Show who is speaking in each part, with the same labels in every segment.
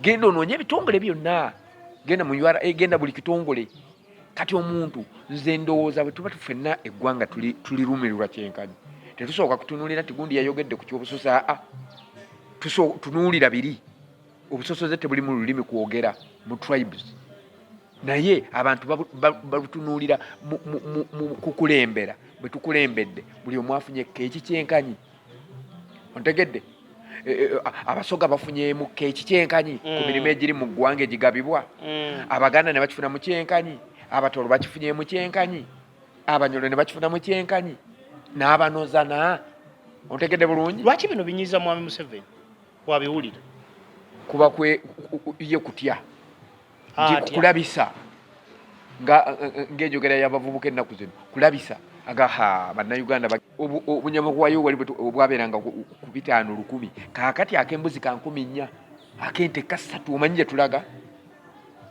Speaker 1: genda onoonye ebitongole byonna genda mu URA genda buli kitongole kati omuntu nze ndowooza bwe tuba tufenna eggwanga tulirumirirwa kyenkanyi tetusooka kutunuulira nti gundi yayogedde ku kyobusoso tunuulira biri obusosoze tebuli mu lulimi kwogera mu tribes naye abantu babutunuulira mu kukulembera bwe tukulembedde buli omu afunye keeki kyenkanyi ontegedde abasoga bafunye mu keeki kyenkanyi ku mirimu egiri mu ggwanga egigabibwa abaganda ne bakifuna mu kyenkanyi abatolo bakifunye mu kyenkanyi abanyolo ne bakifuna mu kyenkanyi n'abanozana ontegedde bulungi
Speaker 2: lwaki bino binyiiza mwami Museveni wabiwulira
Speaker 1: kuba ye kutya kulabisa ng'enjogera y'abavubuka ennaku zino kulabisa agaha bannayuganda obunyama bwayo wali bwabeeranga ku 5,000 kaakati ak'embuzi ka 4,000 ak'ente ka 3 omanyi gye tulaga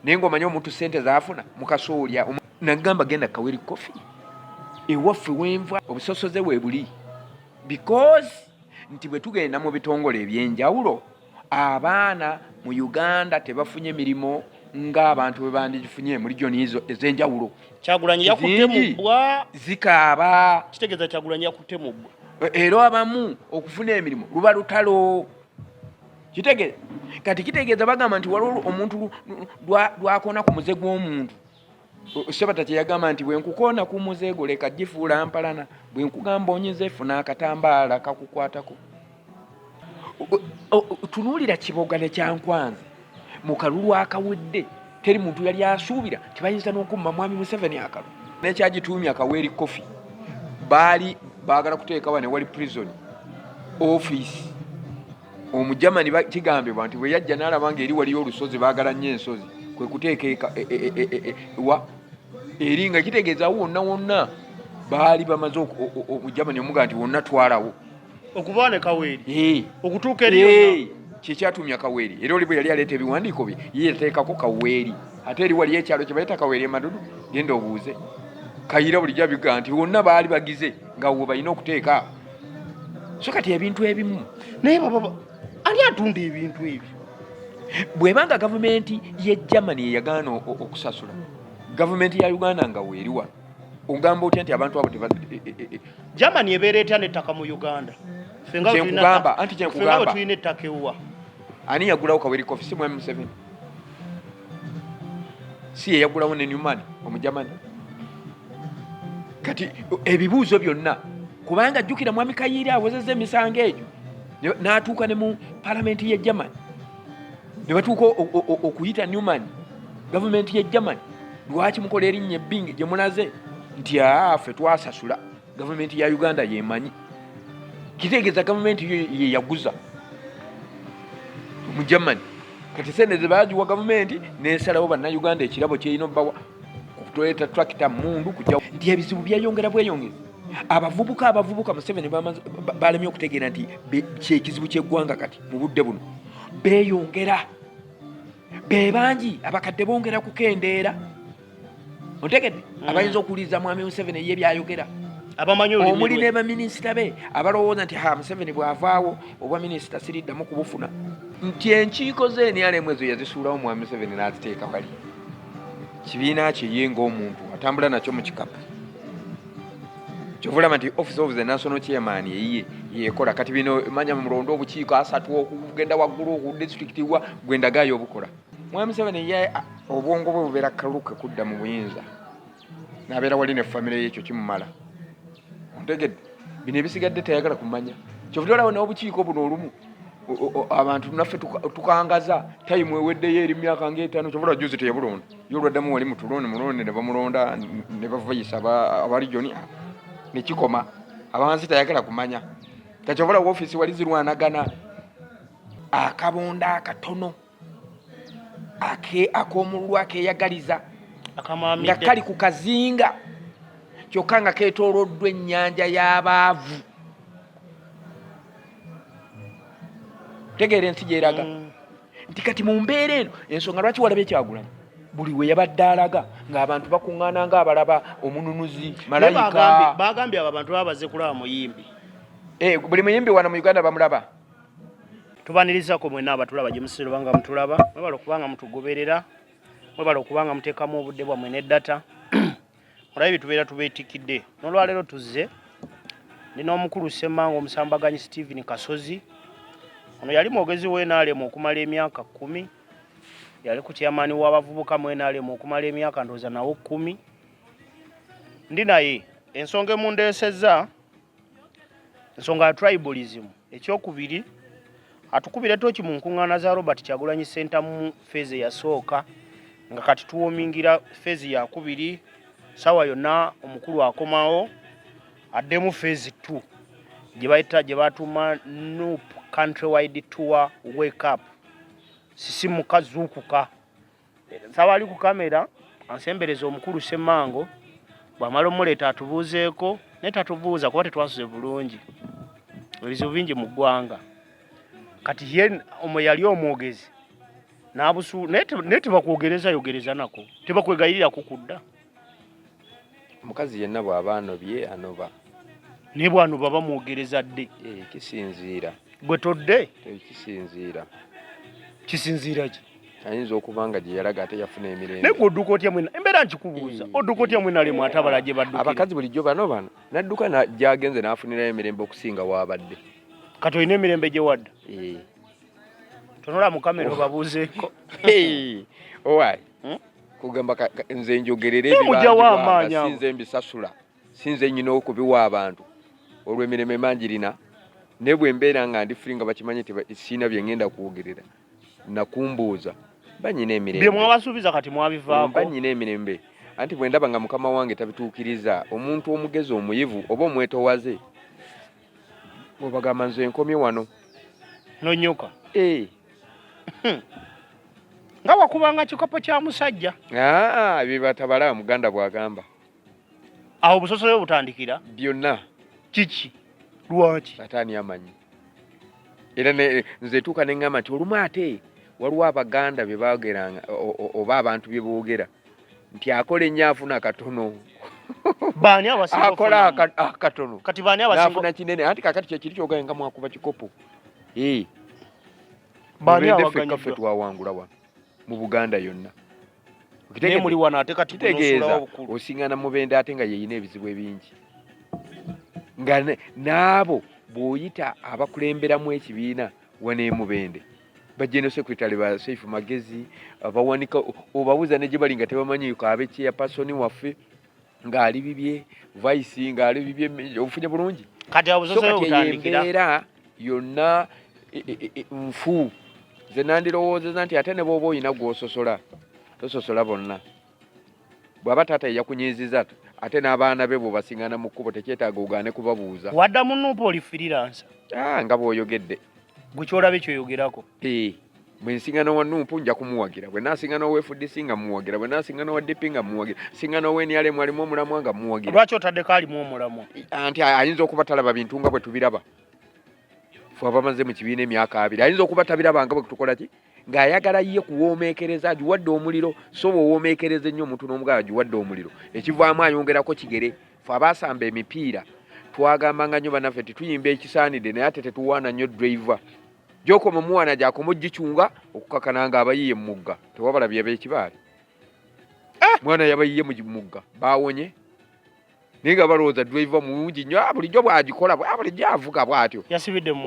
Speaker 1: naye ng'omanyi omuntu ssente zaafuna mukasoolya nagamba genda kaweri kofi ewaffe wenva obusosoze we buli because nti bwe tugenda mu bitongole ebyenjawulo abaana mu Uganda tebafunye mirimo ng'abantu bwe bandigifunye mu region ez'enjawulo.
Speaker 2: Kyagulanyi yakutte mu bbwa
Speaker 1: zikaaba
Speaker 2: kitegeeza Kyagulanyi yakutte mu bbwa
Speaker 1: era abamu okufuna emirimu luba lutalo kitegeeza kati kitegeeza bagamba nti waliwo omuntu lwakona ku muze gw'omuntu Sebata kye yagamba nti bwe nkukoona ku muze gwo leka gifuula mpalana bwe nkugamba onyize funa akatambaala kakukwatako tunuulira Kiboga ne Kyankwanzi mu kalulu akawedde teri muntu yali asuubira tibayinza n'okumma mwami Museveni akalu nekyagituumya akaweeri kofi baali baagala kuteeka wane wali prison office omujamani kigambibwa nti bwe yajja n'alaba ng'eri waliyo olusozi baagala nnyo ensozi kwe kuteeka wa eri nga kitegeeza wonna wonna baali bamaze omujamani omugaa nti wonna twalawo
Speaker 2: okuva ne kaweeri okutuuka eri
Speaker 1: kyekyatumya kaweeri era oli bwe yali aleeta ebiwandiiko bye ye yateekako kaweeri ate eri waliyo ekyalo kye bayita kaweeri emadudu genda obuuze kayira bulijjo abigaa nti wonna baali bagize nga we balina okuteeka so kati ebintu ebimu
Speaker 2: naye baba ali atunda ebintu ebyo
Speaker 1: bwebanga gavumenti ye Germany yeyagaana okusasula gavumenti ya Uganda nga weeriwa ogamba otya nti abantu abo
Speaker 2: Germany ebeera etya n'ettaka mu Uganda
Speaker 1: kyenkugamba anti kyenkugamba
Speaker 2: tulina ettaka ewuwa
Speaker 1: ani yagulawo kaweeri kofi si mwami Museveni si ye yagulawo ne Newman omujamani kati ebibuuzo byonna kubanga jjukira mwami Kayiira awozezza emisango egyo n'atuuka ne mu palamenti ye Germany ne batuuka okuyita Newman gavumenti ye Germany lwaki mukola erinnya ebbinge gye mulaze nti ffe twasasula gavumenti ya Uganda yemanyi kitegeeza gavumenti ye yaguza mu Germany kati sente ze baagiwa gavumenti n'esalawo bannayuganda ekirabo kyerina obbawa kutuleeta tractor mundu kujja nti ebizibu byeyongera bweyongera abavubuka Museveni balemye okutegeera nti kyekizibu ky'eggwanga kati mu budde buno beeyongera be bangi abakadde bongera kukendeera ontegedde abayinza okuwuliriza mwami Museveni ye byayogera omuli ne baminisita be abalowooza nti Museveni bw'avaawo obwa minisita siriddamu kubufuna nti enkiiko ze NRM ezo yazisuulawo mwami Museveni n'aziteeka bali kibiina kye ye ng'omuntu atambula nakyo mu kikapu kyovulama nti office of the national chairman eyiye yekola kati bino manya mulondo obukiiko 3 okugenda waggulu ku district wa gwendagayo obukola mwami Museveni ye obwongo bwe bubeera kaluke kudda mu buyinza n'abeera wali ne famire y'ekyo kimumala ontegedde bino ebisigadde tayagala kumanya kyovulirawo n'obukiiko buno olumu abantu naffe tukangaza tayimu eweddeyo eri myaka ng'etaano kyovula juzi teyabulonda yolwaddamu wali mulonde ne bamulonda ne bavayisa abarijoni nekikoma abawansi tayagala kumanya kakyovula woofiisi wali zirwanagana akabonda akatono ak'omululu akeyagaliza nga kali ku kazinga kyokka nga keetooloddwa ennyanja y'abaavu tegeera ensi gyeraga nti kati mu mbeera eno ensonga lwaki walaba Ekyagulanyi buli we yabadde alaga ng'abantu bakuŋŋaana ng'abalaba omununuzi malayika
Speaker 2: bagambye abo abantu babaze kulaba muyimbi
Speaker 1: buli muyimbi wano mu Uganda bamulaba
Speaker 2: Tubanirizaako mwenna abatulaba gye musiro banga mutulaba mwebala okubanga mutugoberera mwebala okubanga muteekamu obudde bwammwe ne data olaba bitubeera tubeetikidde n'olwaleero tuzze ndina omukulu Ssemanga omusambaganyi Stephen Kasozi ono yali mwogezi wa NRM okumala emyaka 10 yali ku kyamaani w'abavubuka mu NRM okumala emyaka ndowooza nawo 10 ndi naye ensonga emundeesezza ensonga ya tribalism ekyokubiri atukubire toki mu nkuŋŋaana za Robert Kyagulanyi Center mu feezi yasooka nga kati tuwomingira feezi ya kubiri sawa yonna omukulu akomawo addemu feezi 2 gye bayita gye batuma NUP countrywide tour wake up sisimuka zuukuka sawa ali ku kamera ansembereza omukulu Ssemanga bw'amala omuleeta atubuuzeeko naye tatubuuza kuba tetwasuze bulungi ebizibu bingi mu ggwanga kati ye yali omwogezi n'abusu naye tebakwogereza yogereza nako tebakwegayirira kukudda
Speaker 1: omukazi yenna bw'aba anobye anoba
Speaker 2: naye bw'anoba bamwogereza dde
Speaker 1: kisinziira
Speaker 2: gwe todde kisinziira ki
Speaker 1: ayinza okuba nga gye yalaga ate yafuna emirembe
Speaker 2: naye gwe odduka otya mwena embeera nkikubuuza odduka otya mwena lemu atabala gye baddukira
Speaker 1: abakazi bulijjo bano nadduka gy'agenze n'afunirayo emirembe okusinga w'abadde
Speaker 2: kati olina emirembe gye wadda tonola mu kamera obabuuzeeko
Speaker 1: owaayi kugamba nze njogerera ebibanjibwanga sinze mbisasula sinze nyina okubiwa abantu olwo emirembe mangirina naye bwe mbeera nga ndi firi nga bakimanyi siina bye ngenda kwogerera nakumbuuza banyina emirembe
Speaker 2: bye mwabasuubiza kati mwabivaako
Speaker 1: banyina emirembe anti bwe ndaba nga mukama wange tabituukiriza omuntu omugezi omuyivu oba omwetowaze bw'obagamba nze nkomye wano
Speaker 2: nonyoka nga wakubanga kikopo kya musajja
Speaker 1: bibatabala muganda bw'agamba
Speaker 2: awo busosole butandikira
Speaker 1: byonna
Speaker 2: kiki lwaki
Speaker 1: ataani amanyi era nze tuuka ne ŋŋamba nti olumu ate waliwo abaganda bye baageranga oba abantu bye boogera nti akola ennyo afuna akatono
Speaker 2: baani abasinga
Speaker 1: akola akatono
Speaker 2: kati baani abasinga
Speaker 1: afuna kinene anti kakati kyekiri kyogaye nga mwakuba kikopo
Speaker 2: baani
Speaker 1: abaganyiffe twawangula wano mu Buganda yonna
Speaker 2: naye muli wano ate kati
Speaker 1: kitegeeza osiŋŋana mubende ate nga yeyina ebizibu ebingi nga n'abo bw'oyita abakulemberamu ekibiina wane mubende bajeno sekretary ba Saifu Magezi abawanika obabuuza ne gye bali nga tebamanyi kaabe kye ya pasoni waffe ng'ali bibye vice ng'ali bibye obufunye bulungi
Speaker 2: kati abusose utandikira
Speaker 1: era yonna nfu ze nandirowoozeza nti ate ne bw'oba oyina gw'ososola tososola bonna bw'aba taata yakunyiiziza ate n'abaana be bw'obasiŋŋana mu kkubo tekyetaaga ogaane kubabuuza
Speaker 2: wadda mu nuupu oli freelancer
Speaker 1: nga bw'oyogedde
Speaker 2: gwe kyolabe kyoyogerako
Speaker 1: bwe nsiŋŋana wa nuupu nja kumuwagira bwe naasiŋŋana ow'FDC nga muwagira bwe naasiŋŋana wa DP nga muwagira siŋŋana ow'NRM alimu omulamwa nga muwagira
Speaker 2: lwaki otaddeko alimu omulamwa
Speaker 1: anti ayinza okuba talaba bintu nga bwe tubiraba fe abamaze mu kibiina emyaka 2 ayinza okuba tabiraba nga bwe tukola ki ng'ayagala ye kuwoomeekereza agiwadde omuliro so bw'owoomeekereza ennyo omuntu n'omugala agiwadde omuliro ekivaamu ayongerako kigere fe abaasamba emipiira twagambanga nnyo bannaffe tetuyimba ekisaanidde naye ate tetuwaana nnyo driver gy'okoma omuwaana gy'akoma ogicunga okukakana nga abayiye mu mugga tewabala byaba ekibaali mwana yabayiye mu mugga baawonye naye nga balowooza driver mulungi nnyo bulijjo bw'agikola bulijjo avuga bw'atyo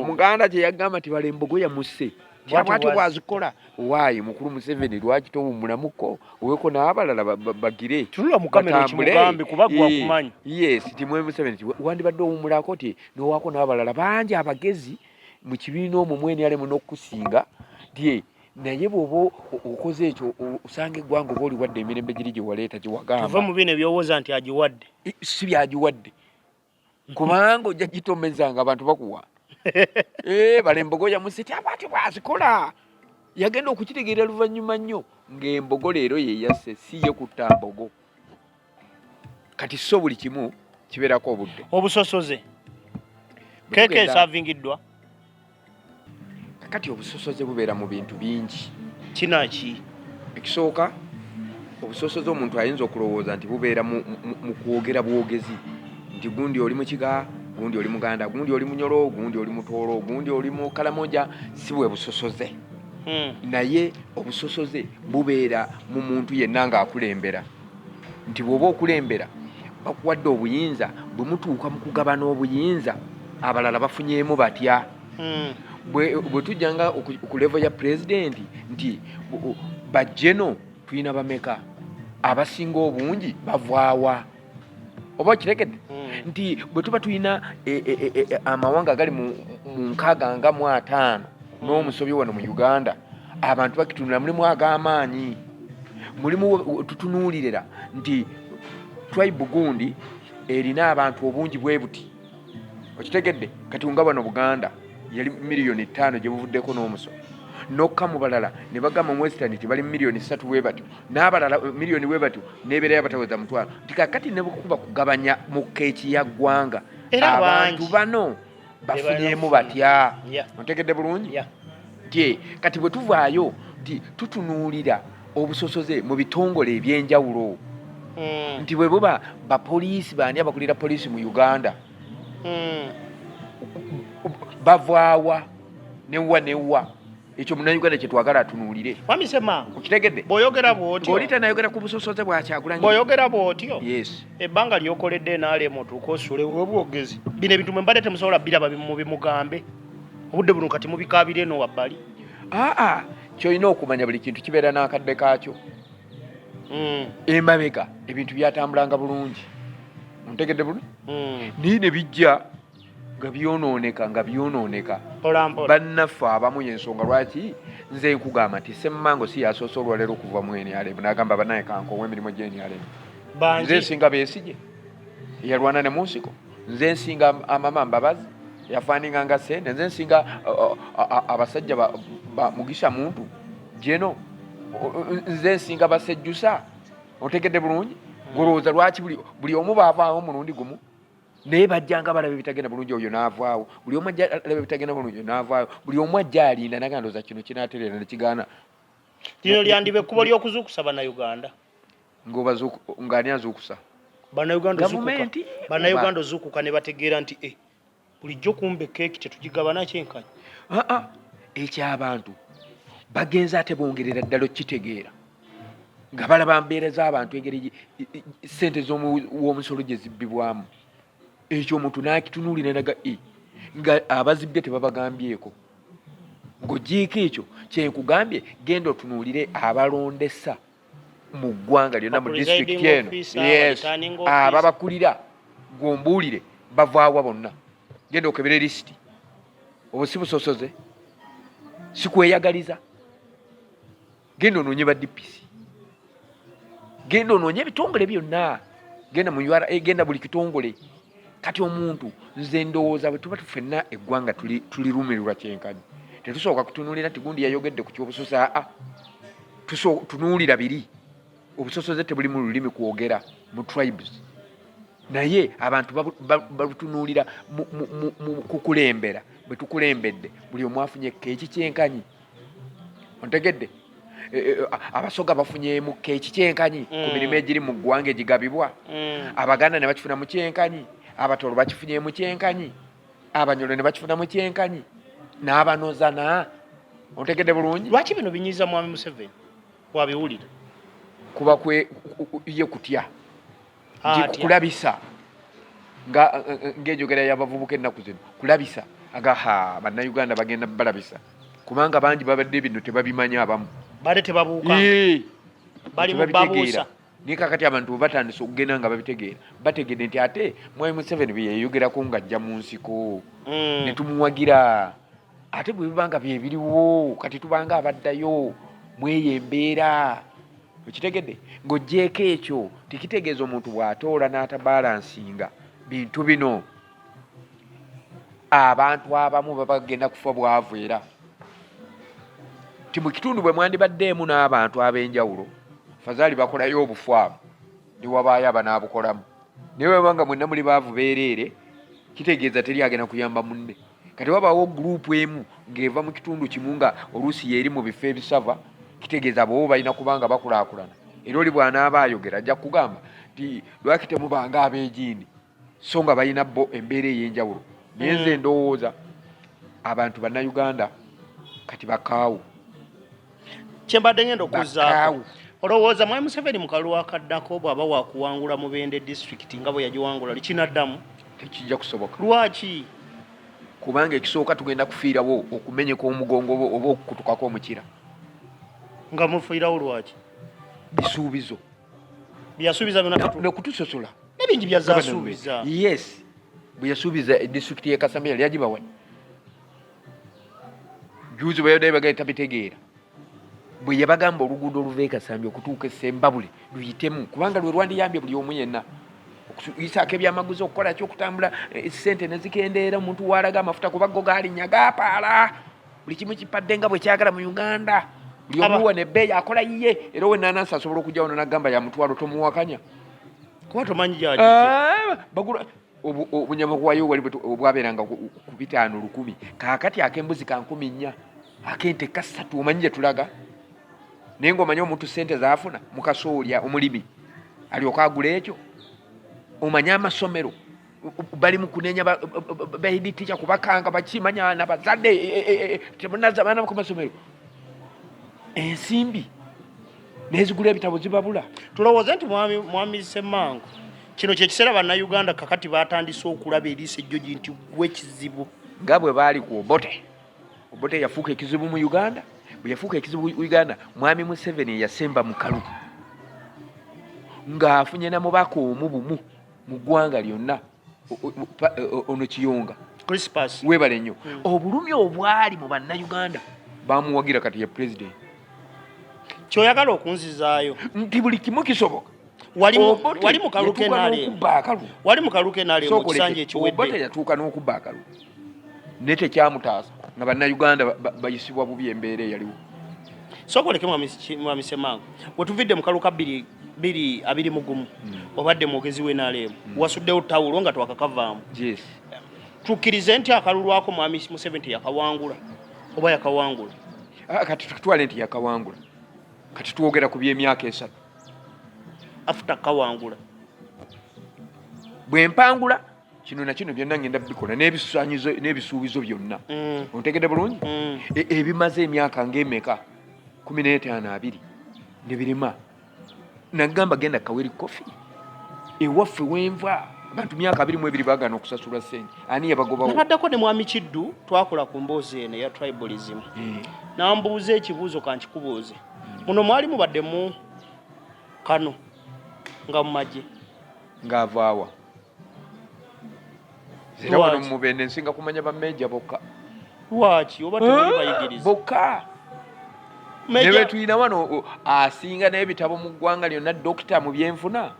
Speaker 1: omuganda gye yagamba nti balembogo yamusse bwatyo bwazikola waayi mukulu Museveni lwaki towummulamuko oweko n'abalala bagire
Speaker 2: tunula mu kamera ekimugambe kuba gwakumanyi
Speaker 1: yes timwe Museveni wandibadde owummulako ti n'owaako n'abalala bangi abagezi mu kibiina omwo mweniyalemu n'okusinga dye naye bw'oba okoze ekyo osanga eggwanga oba oliwadde emirembe giri gye waleeta gye wagamba
Speaker 2: tuve mu bino ebyowooza nti agiwadde
Speaker 1: si byagiwadde kubanga ojja gitomezanga abantu bakuwa balembogo yamuseti abaati bwazikola yagenda okukitegeera luvannyuma nnyo ng'embogo leero yeyasse si ye kutta mbogo kati so buli kimu kibeerako obudde
Speaker 2: obusosoze keeke esavingiddwa
Speaker 1: kati obusosoze bubeera mu bintu bingi
Speaker 2: kinaki
Speaker 1: ekisooka obusosoze omuntu ayinza okulowooza nti bubeera mu kwogera bwogezi nti gundi oli mu kiga gundi oli muganda gundi oli munyolo gundi oli mutoolo gundi oli mu kalamoja si bwe busosoze naye obusosoze bubeera mu muntu yenna ng'akulembera nti bw'oba okulembera bakuwadde obuyinza bwe mutuuka mu kugabana obuyinza abalala bafunyeemu batya bwe tujjanga ku level ya pulezidenti nti bajeno tulina bameka abasinga obungi bavaawa oba okiregedde nti bwe tuba tulina amawanga agali mu 655 n'omusobi wano mu Uganda abantu bakitunula mulimu ag'amaanyi mulimu tutunuulirira nti tribe gundi erina abantu obungi bwe buti okitegedde kati nga bano Buganda yali 5 million gye buvuddeko n'omuso nokka mu balala ne bagamba mu Western nti bali 3 million bwe batyo n'abalala 1 million bwe batyo n'ebeera yabataweza mutwalo tikakati ne bukuba kugabanya mu keeki ya ggwanga abantu bano bafunyeemu batya ontegedde bulungi nti kati bwe tuvaayo nti tutunuulira obusosoze mu bitongole ebyenjawulo nti bwe buba bapoliisi baani abakulira poliisi mu Uganda bavaawa newa ekyo munnayuganda kye twagala atunuulire
Speaker 2: wamisema
Speaker 1: okitegedde
Speaker 2: bw'oyogera bw'otyo
Speaker 1: oli tanayogera ku busosoze bwa Kyagulanyi
Speaker 2: bw'oyogera bw'otyo
Speaker 1: yes
Speaker 2: ebbanga lyokoledde NRM otuuka osule olw'obwogezi bino ebintu mwe mbadde temusobola biraba mubimugambe obudde buno kati mubikaabire eno wabbali kyolina okumanya buli kintu kibeera n'akadde kaakyo emabega ebintu byatambulanga bulungi ontegedde bulungi naye ne bijja nga byonooneka bannaffe abamu yensonga lwaki nze nkugamba nti semmango si yasoose olwaleero okuva mu NRM n'agamba bannaye kankowa emirimu gy'NRM nze nsinga Besigye yalwana ne munsiko nze nsinga amama Mbabazi yafaaninga nga Sende nze nsinga abasajja ba Mugisha Muntu jeno nze nsinga Basejjusa otegedde bulungi golowooza lwaki buli omu baavaawo mulundi gumu naye bajjanga balaba ebitagenda bulungi oyo n'avaawo buli omu ajja alaba ebitagenda bulungi n'avaawo buli omu ajja alinda nagandooza kino kinaatereera nekigaana lino lyandiba ekkubo ly'okuzuukusa bannayuganda
Speaker 1: ng'ani azuukusa
Speaker 2: bannayuganda ozuukuka ne bategeera nti bulijjo kumbe keeki tetugigabana kyenkanyi
Speaker 1: ekyabantu bagenza ate bongerera ddala okitegeera nga balaba mbeera z'abantu engeri ssente z'omusolo gye zibbibwamu ekyo omuntu n'akitunuulira naga nga abazibbye tebabagambyeko ng'ogiiko ekyo kyenkugambye genda otunuulire abalondesa mu ggwanga lyonna mu disitulikiti eno ababakulira gombuulire bavaawa bonna genda okebera lisiti obwo si busosoze si kweyagaliza genda onoonye ba DPC genda onoonye ebitongole byonna genda mu URA genda buli kitongole kati omuntu nze ndowooza bwe tuba tufenna eggwanga tulirumirirwa kyenkanyi tetusooka kutunuulira nti gundi yayogedde ku kyobusosa tunuulira biri obusosoze tebuli mu lulimi kwogera mu tribes naye abantu babutunuulira mu kukulembera bwe tukulembedde buli omu afunye keeki kyenkanyi ontegedde abasoga bafunyeemu keeki kyenkanyi ku mirimu egiri mu ggwanga egigabibwa abaganda ne bakifuna mu kyenkanyi abatolo bakifunye mu kyenkanyi abanyolo ne bakifuna mu kyenkanyi n'abanozana ontegedde bulungi
Speaker 2: lwaki bino binyiiza mwami Museveni wabiwulira
Speaker 1: kuba ye kutya kulabisa ng'enjogera y'abavubuka ennaku zino kulabisa agaha bannayuganda bagenda balabisa kubanga bangi babadde bino tebabimanya abamu
Speaker 2: badde tebabuuka bali mu babuusa
Speaker 1: naye kakati abantu bwe batandise okugenda nga babitegeera bategedde nti ate mwami Museveni bye yeyogerako ng'ajja mu nsiko ne tumuwagira ate bwe bibanga bye biriwo kati tubanga abaddayo mweyo embeera okitegedde ng'oggyeko ekyo tekitegeeza omuntu bw'atoola n'atabalansinga bintu bino abantu abamu babagenda kufa bwavu era ti mu kitundu bwe mwandibaddeemu n'abantu ab'enjawulo fazaali bakolayo obufu abo ne wabaayo abanaabukolamu naye webanga mwenna muli baavu beereere kitegeeza teri agenda kuyamba munne kati wabaawo guruupu emu ng'eva mu kitundu kimu nga oluusi yeeri mu bifo ebisava kitegeeza abo balina kubanga bakulaakulana era oli bw'anaaba ayogera ajja kugamba nti lwaki temubanga abeegiini so nga balina bo embeera ey'enjawulo naye nze ndowooza abantu bannayuganda kati bakaawo
Speaker 2: kyembadde ngenda okuzzaako olowooza mwami Museveni mu kalulu akaddako bw'aba waakuwangula Mubende district nga bwe yagiwangula likinaddamu
Speaker 1: tekijja kusoboka
Speaker 2: lwaki
Speaker 1: kubanga ekisooka tugenda kufiirawo okumenyeka omugongo oba okukutukako omukira
Speaker 2: nga mufiirawo lwaki
Speaker 1: bisuubizo
Speaker 2: byasuubiza
Speaker 1: nokutusosola
Speaker 2: nebingi byazaasuubiza
Speaker 1: yes bwe yasuubiza disitulikiti y'e Kasamya yali agibawa juzi bwe yadde bagenda tabitegeera bwe yabagamba oluguudo oluva e Kasamya okutuuka e Sembabule luyitemu kubanga lwe lwandiyambye buli omu yenna okuyisaako ebyamaguzi okukola ki okutambula ssente ne zikendeera omuntu waalaga amafuta kuba go gaalinya gaapaala buli kimu kipadde nga bwe kyagala mu Uganda buli omuwa nebbeeyi akola yiye era owennaanansi asobola okujja wano n'agamba ya mutwalo tomuwakanya
Speaker 2: kuba tomanyi gyali
Speaker 1: bagula obunyama bwayo wali obwabeeranga ku 5,100 kaakati ak'embuzi ka 4,000 ak'ente ka 3 omanyi gye tulaga naye ng'omanyi omuntu ssente zaafuna mukasoolya omulimi alyoka agula ekyo omanyi amasomero bali mu kunenya bahiditicha kubakanga bakimanya n'abazadde temunaza baana ku masomero ensimbi nezigula ebitabo zibabula
Speaker 2: tulowooza nti mwami Ssemmango kino kyekiseera bannayuganda kakati batandise okulaba eriiso ejjogi nti gwekizibu
Speaker 1: nga bwe baali ku Obote yafuuka ekizibu mu Uganda bwe yafuuka ekizibu mu Uganda mwami Museveni yasemba mu kalu ng'afunye na mubaka omu bumu mu ggwanga lyonna ono Kiyonga
Speaker 2: Crispus
Speaker 1: webale nnyo obulumi obwali mu bannayuganda bamuwagira kati ye president
Speaker 2: kyoyagala okunzizaayo
Speaker 1: nti buli kimu kisoboka
Speaker 2: wali mu kaluke nale mu kisanja ekiwedde
Speaker 1: Obote yatuuka n'okubba akalu ne tekyamutaasa nga bannayuganda bayisibwa bubi embeera eyaliwo
Speaker 2: sokoleke mwami Ssemmango wetuvidde mu kaluka 21 obadde mwogezi we NRM wasuddewo tawulo nga twakakavaamu tukkirize nti akalulu ako mwami Museveni yakawangula oba yakawangula
Speaker 1: kati tutwale nti yakawangula kati twogera ku by'emyaka 3
Speaker 2: afuta kawangula
Speaker 1: bwempangula kino na kino byonna ngenda bikola n'ebisuubizo byonna ontegedde bulungi ebimaze emyaka ng'emeka 15 ne birima nagamba genda kaweri kofi ewaffe wenva abantu myaka 22 bagana okusasula ssente ani yabagobawo
Speaker 2: nabaddako ne mwami Kiddu twakola ku mboozi eno ya tribalism nambuuza ekibuuzo kankikubuuze muno mwali mubaddemu kano nga mumaje
Speaker 1: ng'avaawa zira wano mubende nsinga kumanya bameja bokka
Speaker 2: lwaki oba tebali bayigiriza
Speaker 1: bokka nebe tuyina wano asinga n'ebitabo mu ggwanga lyonna dokita mu byenfuna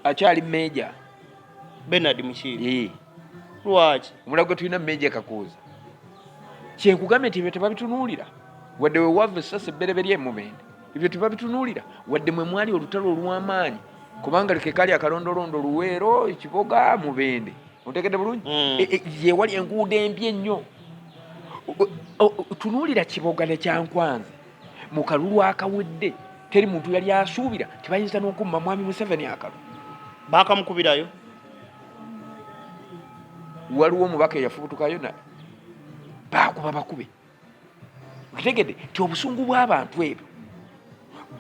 Speaker 1: akyali meja
Speaker 2: Bernard Mukiiri lwaki
Speaker 1: omulago gwe tulina meja Kakuuza kyenkugambye nti ebyo tebabitunuulira wadde we wava essasa ebbereberye mubende ebyo tebabitunuulira wadde mwe mwali olutalo olw'amaanyi kubanga leke kali akalondolondo Luweero Kiboga Mubende ontegedde bulungi ye wali enguudo embi ennyo tunuulira Kiboga ne Kyankwanzi mu kalulu akawedde teri muntu yali asuubira tebayinza n'okumma mwami Museveni akalu
Speaker 2: baakamukubirayo
Speaker 1: waliwo omubaka eyafubutukayo naye baakuba bakube okitegedde ti obusungu bw'abantu ebyo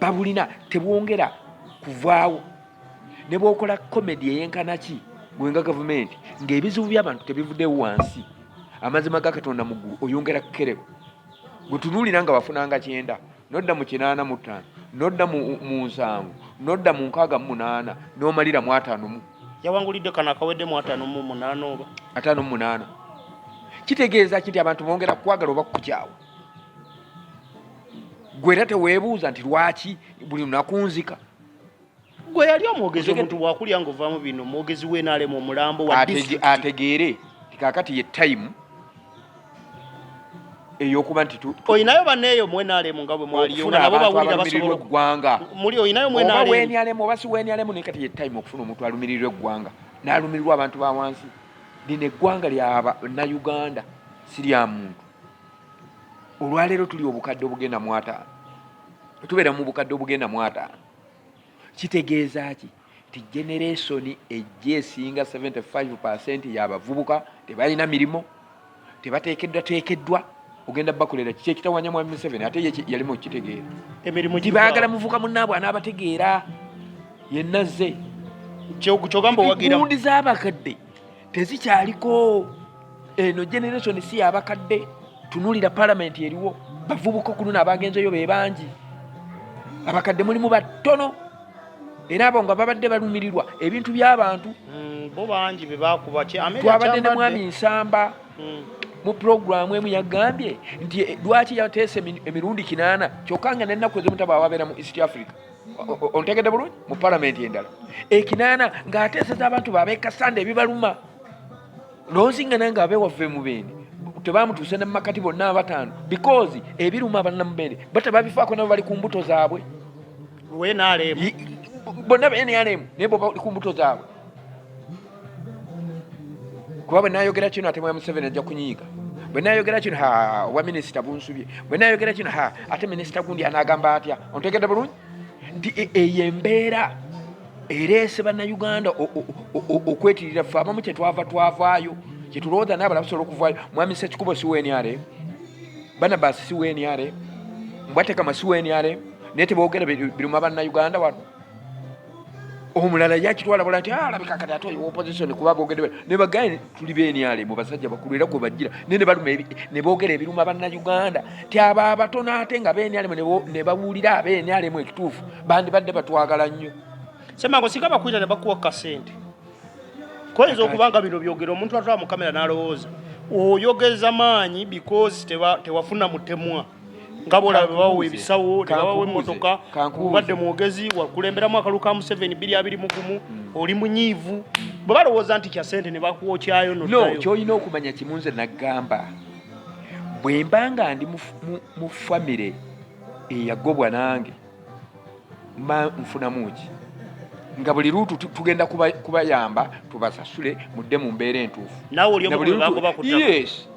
Speaker 1: babulina tebwongera kuvaawo ne bwokola komedi eyenkana ki gwenga gavumenti ng'ebizibu by'abantu tebivuddewo wansi amazima ga Katonda mu ggulu oyongera kukereba gwe tunuulira nga bafunanga 9 nodda mu 85 nodda mu 7 nodda mu 68 n'omalira mu 5
Speaker 2: yawangulidde kana akawedde mu 58 oba
Speaker 1: 58 kitegeeza kiti abantu bongera kwagala oba kukyawa gwe era teweebuuza nti lwaki buli lunakunzika
Speaker 2: gwe yali omwogezi omuntu bwakulya ng'ovaamu bino omwogezi we NRM omulambo wa
Speaker 1: ategeere tikakati ye time eyokuba nti
Speaker 2: oyinayo banneeyo mu NRM nga bwe mwaliyo nga nabo bawulira basobola
Speaker 1: eggwanga
Speaker 2: muli oyinayo mu NRM
Speaker 1: oba NRM oba si NRM naye kati ye time okufuna omuntu alumirirwa eggwanga n'alumirirwa abantu ba wansi lino eggwanga lyaba Uganda si lya muntu olwaleero tuli obukadde obugenda mu 5 tubeera mu bukadde obugenda mu 5 kitegeeza ki ti generation ejje esinga 75% y'abavubuka tebalina mirimo, tebateekeddwa ogenda bakolera kiki ekitawanya mwami Museveni ate yali mu kitegeera
Speaker 2: emirimu
Speaker 1: tibaagala muvuka munnaabwe anaabategeera yenna zze
Speaker 2: kyogamba owagira
Speaker 1: gundi z'abakadde tezikyaliko. Eno generation si y'abakadde. Tunulira palamenti eriwo bavubuka okuno abagenzeyo be bangi, abakadde mulimu batono era abo nga babadde balumirirwa ebintu by'abantu
Speaker 2: bo bangi be bakuba
Speaker 1: twabadde ne mwami Nsamba mu programu emu yagambye nti lwaki yateese emirundi 8 kyokka nga n'ennaku ezimutaba wabeera mu East Africa ontegedde bulungi mu palamenti endala 8 ng'ateeseza abantu babeekasanda ebibaluma lonsinga nange abewaffe mu bende tebamutuuse ne makati bonna 5 because ebiruma bannamubende batababifaako nabo bali ku mbuto zaabwe bonna NRM naye bo bali ku mbuto zaabwe. Kuba bwe naayogera kino ate mwami Museveni ajja kunyiiga, bwe naayogera kino wa minisita bunsubye, bwe naayogera kino ate minisita gundi anaagamba atya. Ontegedde bulungi nti eyo embeera ereese bannayuganda okwetirira ffe abamu twavaayo kyetulowooza n'abalala basobola okuvaayo. Mwami Ssekikubo si NRM, Barnabas si NRM, Mbwatekama si NRM, naye teboogera biruma bannayuganda wano. Omulala yakitwala bula nti alabika kati ate oyo opposition kuba boogedde ne bagaye tuli NRM basajja bakulu era kwe bajjira ne baluma ne boogera ebiruma bannayuganda ti abo abatono ate nga NRM ne bawulira NRM ekituufu bandibadde batwagala nnyo.
Speaker 2: Semango singa bakwita ne bakuwa kasente koyinza okubanga bino byogera omuntu atwala mu kamera n'alowooza oyogeza maanyi because tewafuna mutemwa nga bola bebawo ebisawo nebawo emmotoka kubadde mwogezi wakulemberamu akalulu ka Museveni 2021 oli munyiivu bwe balowooza nti kya sente ne bakuwokyayo
Speaker 1: no kyolina okumanya kimunze nagamba bwe mbanga ndi mu famire eyagobwa nange nfunamu ki nga buli luutu tugenda kubayamba tubasasule mudde mu mbeera entuufu
Speaker 2: naawe oli omu bagoba kutaka.
Speaker 1: Yes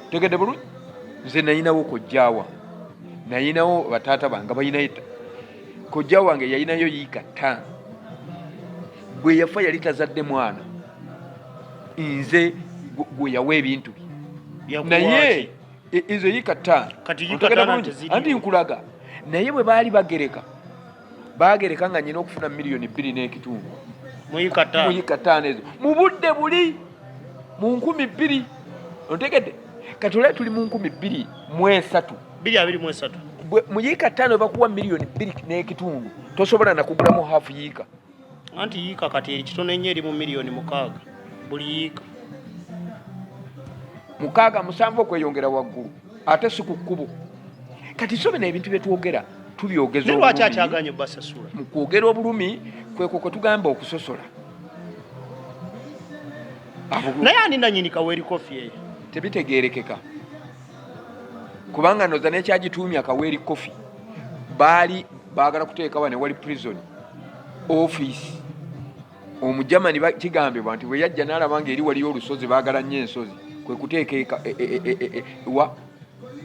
Speaker 1: tegedde bulungi. Nze nayinawo kojjaawa, nayinawo bataata bange balinayo kojja wange yalinayo yiika 5 bwe yafa yali tazadde mwana nze gwe yawa ebintu naye ezo yiika 5 anti nkulaga naye bwe baali bagereka nga nyina okufuna miliyoni 2 n'ekitundu
Speaker 2: mu yiika 5
Speaker 1: ezo mu budde buli mu 2,000 ontegedde katule tuli mu 2023 mu yiika 5 bakuwa miliyoni 2 n'ekitundu tosobola nakugulamu hafu yiika
Speaker 2: anti yiika kati ekitono ennyo eri mu miliyoni 6 buli yiika
Speaker 1: 7 okweyongera waggulu ate si ku kkubo kati so bino ebintu bye twogera tubyogeza
Speaker 2: lwaki akyaganya basasula
Speaker 1: mu kwogera obulumi kwekwo kwe tugamba okusosola
Speaker 2: naye ani nanyini Kaweeri Kofi eyo
Speaker 1: tebitegeerekeka kubanga noza nekyagituumya Kaweeri Kofi baali baagala kuteeka wane wali prison office omujamani kigambibwa nti bwe yajja n'alabanga eri waliyo olusozi baagala nnyo ensozi kwe kuteeka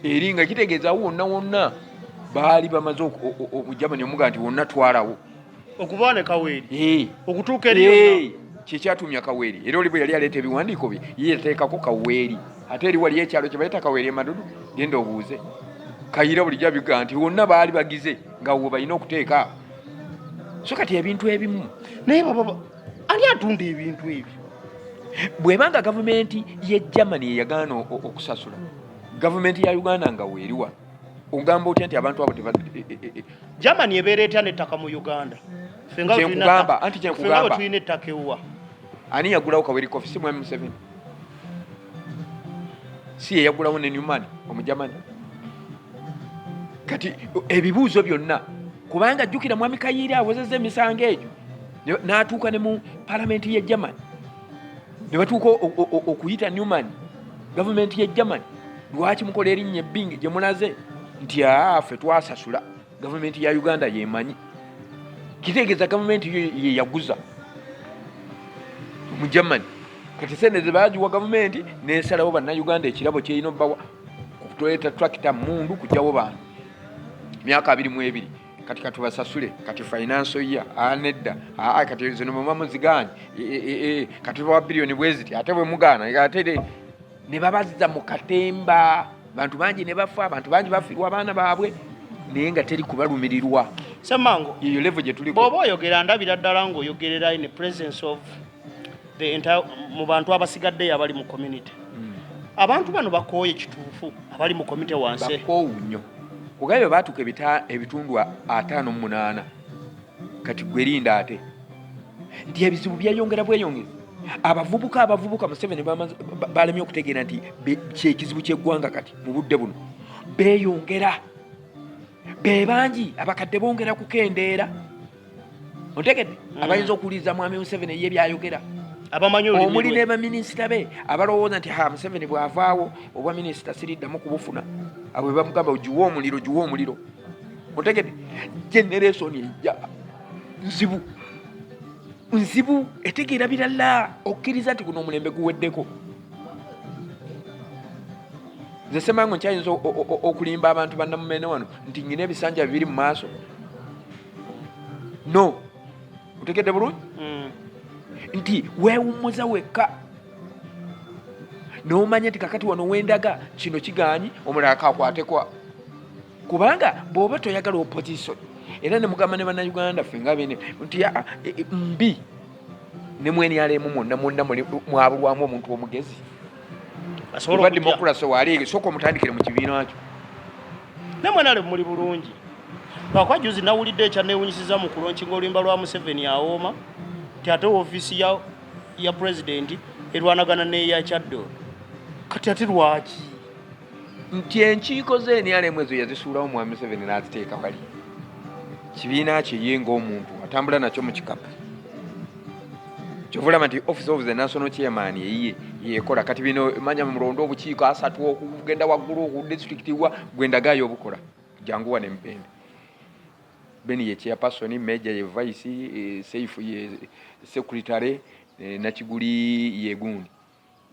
Speaker 1: eri nga kitegeeza wonna wonna baali bamaze omujamani omuga nti wonna twalawo
Speaker 2: okuva ne Kaweeri okutuuka eri
Speaker 1: kyekyatumya Kaweeri era oli bwe yali aleeta ebiwandiiko bye ye yateekako Kaweeri ate eri wali ekyalo kye baleeta Kaweeri emadudu genda obuuze Kayira bulijjo abiga nti wonna baali bagize nga wo balina okuteeka so kati ebintu ebimu
Speaker 2: naye baba ali atunda ebintu ebyo
Speaker 1: bwebanga gavumenti ye Germany eyagaana okusasula gavumenti ya Uganda nga weeriwa ogamba otya nti abantu abo
Speaker 2: Germany ebeera etya n'ettaka mu Uganda
Speaker 1: kyenkugamba
Speaker 2: tulina ettaka ewa
Speaker 1: ani yagulawo Kaweeri Kofi si mwami Museveni si ye yagulawo ne Newman omujamani kati ebibuuzo byonna kubanga jjukira mwami Kayiira awozezza emisango egyo n'atuuka ne mu palamenti ye Germany ne batuuka okuyita Newman gavumenti ye Germany lwaki mukola erinnya ebbingi gye mulaze nti ffe twasasula gavumenti ya Uganda yemanyi kitegeeza gavumenti ye yaguza mu Germany kati sente ze baagiwa gavumenti n'esalawo bannayuganda ekirabo kyerina obbawa kutuleeta tractor mundu kujjawo bantu myaka 22 kati katubasasule kati finance year nedda kati zino mama ziganye kati wa billion bweziti ate bwe mugana ate ne babazza mu katemba bantu bangi ne bafa abantu bangi bafirwa abaana baabwe naye nga teri kubalumirirwa
Speaker 2: Semango
Speaker 1: iyo level gye tuliko
Speaker 2: bw'oba oyogera ndabira ddala ng'oyogerera in the presence of the entire mu bantu abasigadde abali mu community abantu bano bakooye kituufu abali mu community wansi
Speaker 1: bakoowu nnyo kugabe baatuka ebitundu 58 kati gwerinda ate nti ebizibu byayongera bweyongeza abavubuka Museveni balemye okutegeera nti kyekizibu ky'eggwanga kati mu budde buno beeyongera be bangi abakadde bongera kukendeera otegedde abayinza okuwuliriza mwami Museveni ye byayogera omuli ne baminisita be abalowooza nti Museveni bw'avaawo obwa minisita siriddamu kubufuna abo be bamugamba ogiwa omuliro otegedde generation ejja nzibu etegeera birala okkiriza nti guno omulembe guweddeko nze Semango nkyayinza okulimba abantu bannamumene wano nti ngina ebisanja bibiri mu maaso no otegedde bulungi nti weewummuza wekka n'omanya nti kakati wano wendaga kino kiganyi omulala kakwatekwa kubanga bw'oba toyagala opposition era ne mugamba ne bannayuganda ffe nga bene nti mbi ne mweniyalemu mwonna mwabulwamu omuntu omugezi oba demokrasi wali sooka omutandikire mu kibiina kyo
Speaker 2: nemwenale muli bulungi lwakwajuzi nawulidde ekyanewunyisiza mu kulonkinga oluyimba lwa Museveni awooma ti ate ofiisi ya pulezidenti erwanagana n'eya Kyaddondo kati ate lwaki
Speaker 1: nti enkiiko z'eniyalemu ezo yazisuulawo mwami Museveni n'aziteeka wali kibiina kye ye ng'omuntu atambula nakyo mu kikapu kyovulama nti office of the national chairman eyiye yekola kati bino manya mulondo obukiiko 3 okugenda waggulu ku district wa gwendagayo obukola jangu wane mpende beni ye chairperson major ye vice safe ye secretary nakiguli ye gundi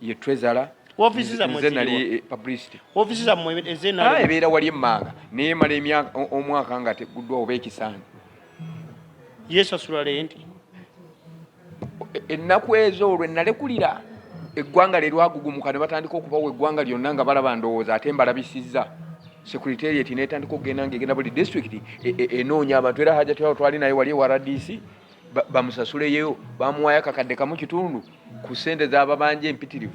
Speaker 1: ye treasurer
Speaker 2: office za
Speaker 1: mwezi publicity
Speaker 2: office za mwezi ezena
Speaker 1: ebera wali emanga ne mala emyaka omwaka nga teguddwa oba ekisani
Speaker 2: yesu asulale enti
Speaker 1: ennaku ezo olwe nalekulira eggwanga lwagugumuka ne batandika okubawo eggwanga lyonna nga balaba ndowooza ate mbalabisizza secretariat netandika okugenda ngegenda buli district enoonya abantu era hajati awo twali naye wali wa RDC bamusasuleyo bamuwayo akakadde kamu kitundu ku ssente z'ababanja empitirivu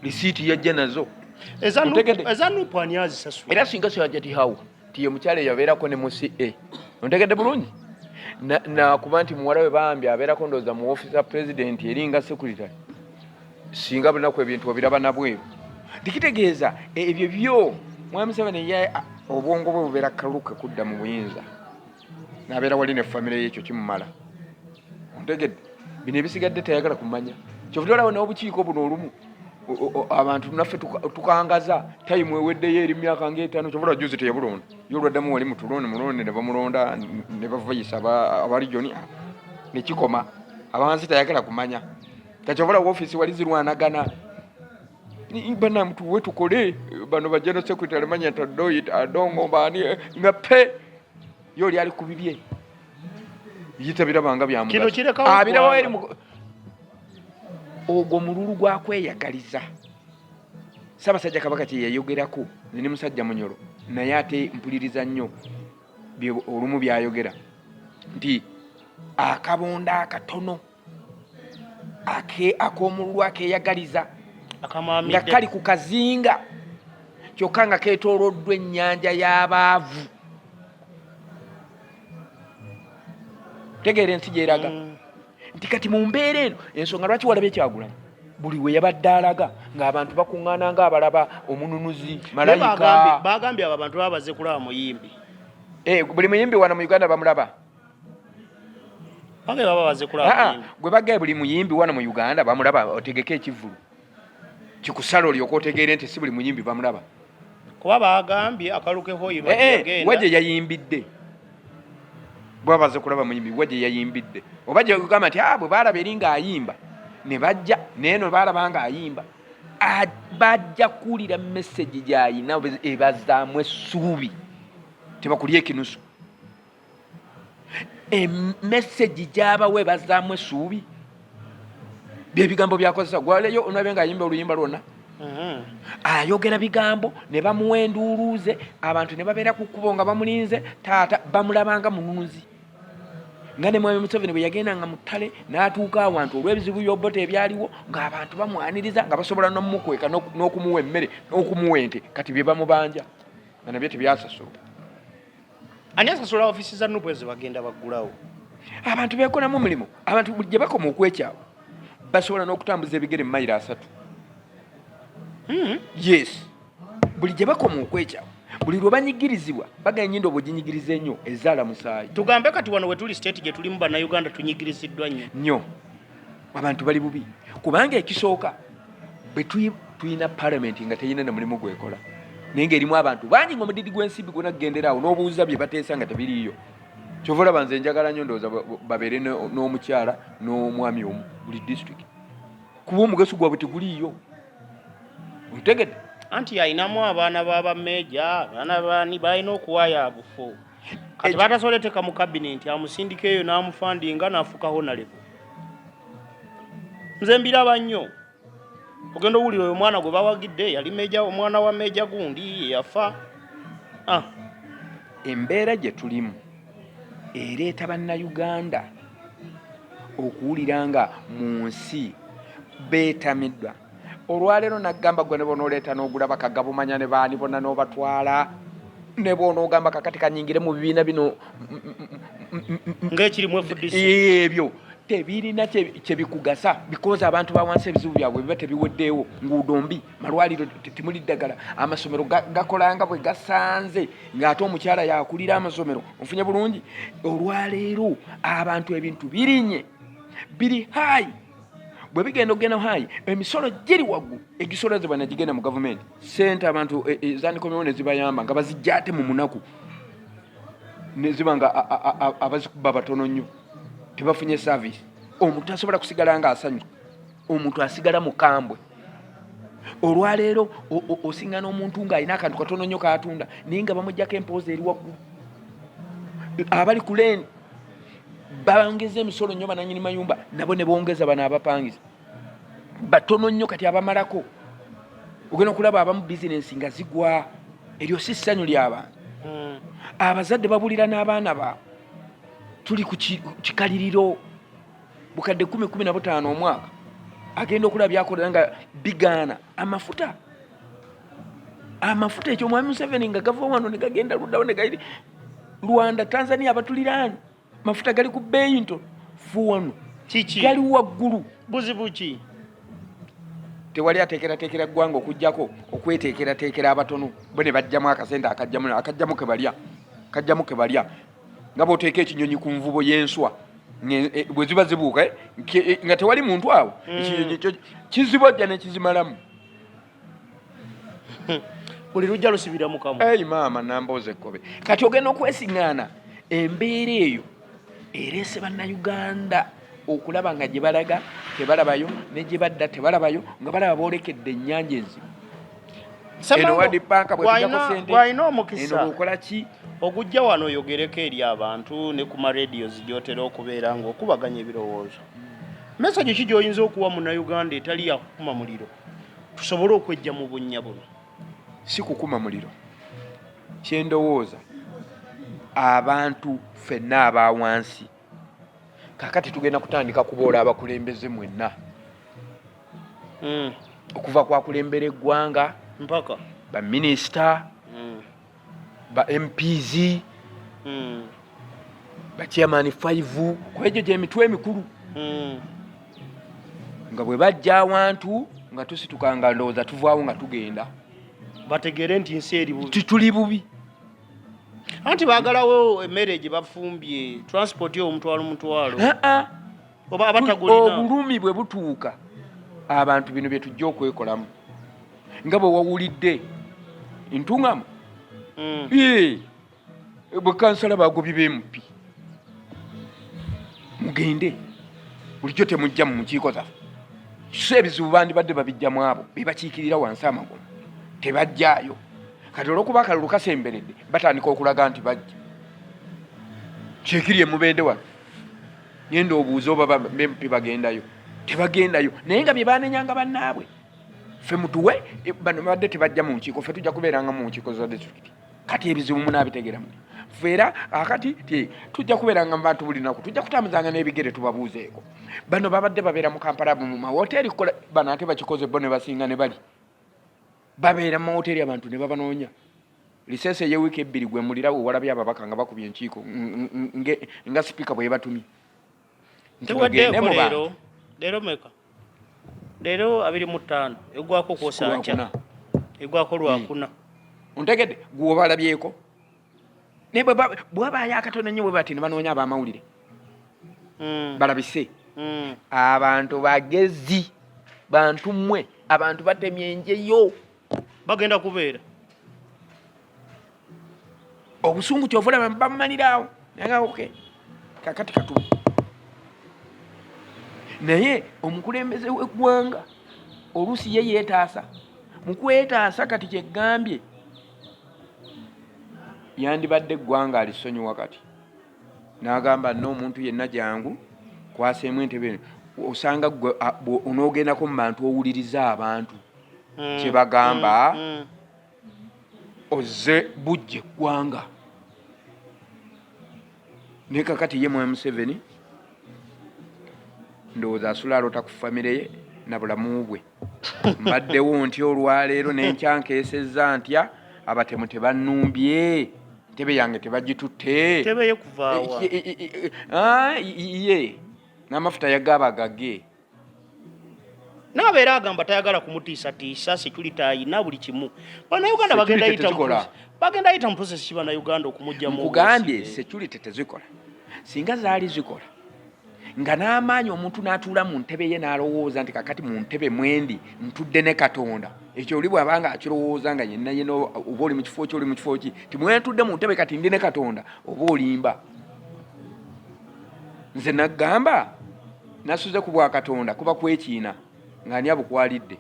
Speaker 1: lisiiti yajja nazo
Speaker 2: ezanupu ani azisasula
Speaker 1: era singa sehajati hawa tiye mukyala yabeerako ne mu CA ontegedde bulungi kuba nti muwala we bambi abeerako ndowooza mu office ya president eringa secretary singa bunaku ebintu obiraba nabweru tikitegeeza ebyo byo mwami Museveni obwongo bwe bubeera kaluke kudda mu buyinza n'abeera wali ne famire y'ekyo kimumala ontegedde bino ebisigadde tayagala kumanya kyovudde olawo n'obukiiko buno olumu abantu naffe tukangaza time eweddeyo eri myaka ng'etaano kyovula juzi teyabulonda yolwaddamu wali mulonde ne bamulonda ne bavayisa abarijoni nekikoma abansi tayagala kumanya kakyovula woofiisi wali zirwanagana bana tuwe tukole bano bajeno secretary manya tadoit adongo bani nga pe yoli ali kubibye yitabira banga bya
Speaker 2: kino kireka
Speaker 1: abirawo eri ogwo mululu gwa kweyagaliza Ssaabasajja Kabaka kye yayogerako ne musajja Munyoro naye ate mpuliriza nnyo olumu byayogera nti akabonda akatono ak'omululu akeyagaliza nga kali ku kazinga kyokka nga keetooloddwa ennyanja y'abaavu tegeera ensi gyeraga nti kati mu mbeera eno ensonga lwaki walabye Kyagulanyi buli we yabadde alaga ng'abantu bakuŋŋaana ng'abalaba omununuzi malayika
Speaker 2: bagambye abo abantu babaze kulaba muyimbi
Speaker 1: buli muyimbi wano mu Uganda bamulaba gwe bagaye buli muyimbi wano mu Uganda bamulaba otegeka ekivulu kikusala olyoka otegeere nti si buli muyimbi bamulaba
Speaker 2: kuba bagambye akalukeho
Speaker 1: waje yayimbidde bwabaze kulaba muyimbi waje yayimbidde oba gye kugamba nti bwe balaba eri ng'ayimba ne bajja neeno balaba ng'ayimba bajja kuwulira message gy'ayina ebazaamu essuubi tebakulya ekinusu message gy'abawe bazaamu essuubi byebigambo byakozesa gwaleyo onabe ng'ayimba oluyimba lwonna ayogera bigambo ne bamuwa enduuluze abantu ne babeera ku kkubo nga bamulinze taata bamulabanga mununzi nga ne mwami Museveni bwe yagendanga mu ttale n'atuuka awantu olw'ebizibu by'obote ebyaliwo ng'abantu bamwaniriza nga basobola n'omukweka n'okumuwa emmere n'okumuwa ente kati bye bamubanja nga nabyo tebyasasulwa.
Speaker 2: Ani asasula ofiisi za Nupu ezo bagenda baggulawo?
Speaker 1: Abantu beekolamu mulimu. Abantu buli gye bakoma okwekyawo basobola n'okutambuza ebigere mu mayiro 3. Yes, buli gye bakoma okwekyawo buli lwe banyigirizibwa baganya ennyindo bw'oginyigiriza ennyo ezaala musaayi.
Speaker 2: Tugambe kati wano we tuli state gye tulimu bannayuganda tunyigiriziddwa nnyo. Abantu bali bubi kubanga ekisooka bwe tuyina parliament nga teyina na mulimu gwekola naye ng'erimu abantu bangi ng'omudidi gw'ensimbi gwonna kugenderaawo n'obuuza bye bateesa nga tebiriiyo. Kyova olaba nze njagala nnyo ndowooza babeere n'omukyala n'omwami omu buli district kuba omugaso gwabwe teguliiyo. Ontegedde? Anti ayinamu abaana b'abameeja abaana baani balina okuwaaya bufo kati batasobola teka mu kabinenti amusindika eyo n'amufandinga n'afuuka honorable. Nze mbiraba nnyo ogenda owulira oyo omwana gwe bawagidde yali meeja omwana wa meeja gundi yafa.
Speaker 1: Embeera gye tulimu ereeta bannayuganda okuwulira nga mu nsi beetamiddwa. Olwaleero nagamba gwe ne bonooleeta n'ogula bakagabumanya ne baani bonna n'obatwala ne bonoogamba kakati kanyingire mu bibiina bino
Speaker 2: ng'ekirimu FDC
Speaker 1: ebyo tebirina kyebikugasa because abantu bawansi ebizibu byabwe biba tebiweddeewo. Nguudo mbi, malwaliro temuli ddagala, amasomero gakolanga bwe gasanze ng'ate omukyala yakulira amasomero ofunye bulungi. Olwaleero abantu ebintu birinye biri hayi bwe bigenda okugenda hayi emisolo giri waggulu egisolezebwa negigenda mu gavumenti sente abantu ezandikomyewo ne zibayamba nga bazijja ate mu munaku ne ziba nga abazikuba batono nnyo tebafunye service. Omuntu asobola kusigala nga asanyuka, omuntu asigala mukambwe. Olwaleero osingana omuntu ng'alina akantu katono nnyo kaatunda naye nga bamuggyako empooza eri waggulu. Abali ku leeni bongeza emisolo nnyo bananyini mayumba nabo ne bongeza bano abapangiza batono nnyo kati abamalako. Ogenda okulaba abamu bizinensi nga zigwa eryo si ssanyu ly'abantu. Abazadde babulira n'abaana baabwe tuli ku kikaliriro bukadde 10-15 omwaka agenda okulaba byakolera nga bigaana amafuta ekyo mwami Museveni nga gava wano ne gagenda luddawo ne gairi Rwanda Tanzania abatuliraani mafuta gali ku bbeeyi nto fuwano gali waggulu.
Speaker 2: Buzibu ki?
Speaker 1: Tewali ateekerateekera ggwanga okuggyako okweteekerateekera abatono bo ne bajjamu akasente akajjamu ke balya nga bw'oteeka ekinyonyi ku nvubo y'enswa bwe ziba zibuuka nga tewali muntu awo ekinyonyi ekyo kizibojja ne kizimalamu.
Speaker 2: Buli lujja lusibira mu kamu.
Speaker 1: Maama nambooza ekkobe. Kati ogenda okwesiŋŋaana embeera eyo ereese bannayuganda okulaba nga gye balaga tebalabayo ne gye badda tebalabayo nga balaba boolekedde ennyanja enzibu. Eno World Bank bwetujjako sente
Speaker 2: gwalina omukisa
Speaker 1: eno okola ki
Speaker 2: ogujja wano oyogereko eri abantu ne ku maradios gy'otera okubeera ng'okubaganya ebirowoozo. Message ki gy'oyinza okuwa munnayuganda etali yakukuma muliro tusobole okwejja mu bunnya buno?
Speaker 1: Si kukuma muliro, kyendowooza abantu ffenna abawansi kakati tugenda kutandika kuboola abakulembeze mwenna okuva kwakulembera eggwanga
Speaker 2: mpaka
Speaker 1: baminisita ba MPs ba chairman 5 kwegyo gyemitwe emikulu nga bwe bajja awantu nga tusitukanga ndowooza tuvaawo nga tugenda
Speaker 2: bategere nti nsi eri bubi
Speaker 1: tuli bubi.
Speaker 2: Anti baagalawo emmere gye bafumbye transport y'omutwalo oba abatagulina
Speaker 1: obulumi bwe butuuka abantu bino bye tujja okwekolamu nga bwe wawulidde ntuŋŋamu bwe kansala bagobye b'empi mugende bulijjo temujja mu nkiiko zaffe so ebizibu bandibadde babijjamu abo bebakiikirira wansi amagulu tebajjaayo kati olw'okuba akalulu kasemberedde batandika okulaga nti bajja kyekiri emubende wano ngenda obuuza oba bempi bagendayo tebagendayo naye nga bye banenyanga bannaabwe ffe mutuwe bano badde tebajja mu nkiiko ffe tujja kubeeranga mu nkiiko za disitulikiti kati ebizibu munaabitegera muli ffe era akati tujja kubeeranga mu bantu buli naku tujja kutambuzanga n'ebigere tubabuuzeeko bano babadde babeera mu kampala mu mawoteeri kola bano ate bakikoze bo ne basinga ne bali babeera mu mawoteeri abantu ne babanoonya liseese eyewiiki ebbiri gwe mulirawo walabye ababaka nga bakubye enkiiko nga sipiika bwe batumye
Speaker 2: tewaddeko leero meka leero 25 egwako kwosanca egwako lwakuna
Speaker 1: ontegedde gwe obalabyeko naye bwabaayo akatono nnyo bwe bati ne banoonya abamawulire balabise abantu bagezi bantu mmwe abantu batemye enjeyo
Speaker 2: bagenda kubeera
Speaker 1: obusungu kyovula bamumaniraawo nagaoke kakati katumu naye omukulembeze w'eggwanga oluusi ye yeetaasa mukwetaasa kati kyeggambye yandibadde eggwanga alisonyiwa kati n'agamba n'omuntu yenna jangu kwaseemu entebe osanga onoogendako mu bantu owuliriza abantu kye bagamba ozze bujja eggwanga naye kakati ye mwami Museveni ndowooza asula alota ku famire ye na bulamu bwe mbaddewo ntya olwaleero nenkyankeesezza ntya abatemu tebannumbye ntebe yange tebagitutte
Speaker 2: tebe ye kuvaawa
Speaker 1: ye n'amafuta yagabagage
Speaker 2: n'abeera agamba tayagala kumutiisatiisa security ayina buli kimu bannayuganda bagenda yita mu process ki bannayuganda okumugjamu
Speaker 1: nkugambye security tezikola singa zaali zikola nga n'amaanyi omuntu n'atuula mu ntebe ye n'alowooza nti kakati mu ntebe mwendi ntudde ne Katonda ekyo oli bw'abanga akirowooza nga yenna oba oli mu kifo ki oli mu kifo ki ti mwentudde mu ntebe kati ndi ne Katonda oba olimba nze naggamba nasuze ku bwa Katonda kuba kwekiina ng'ani abukwalidde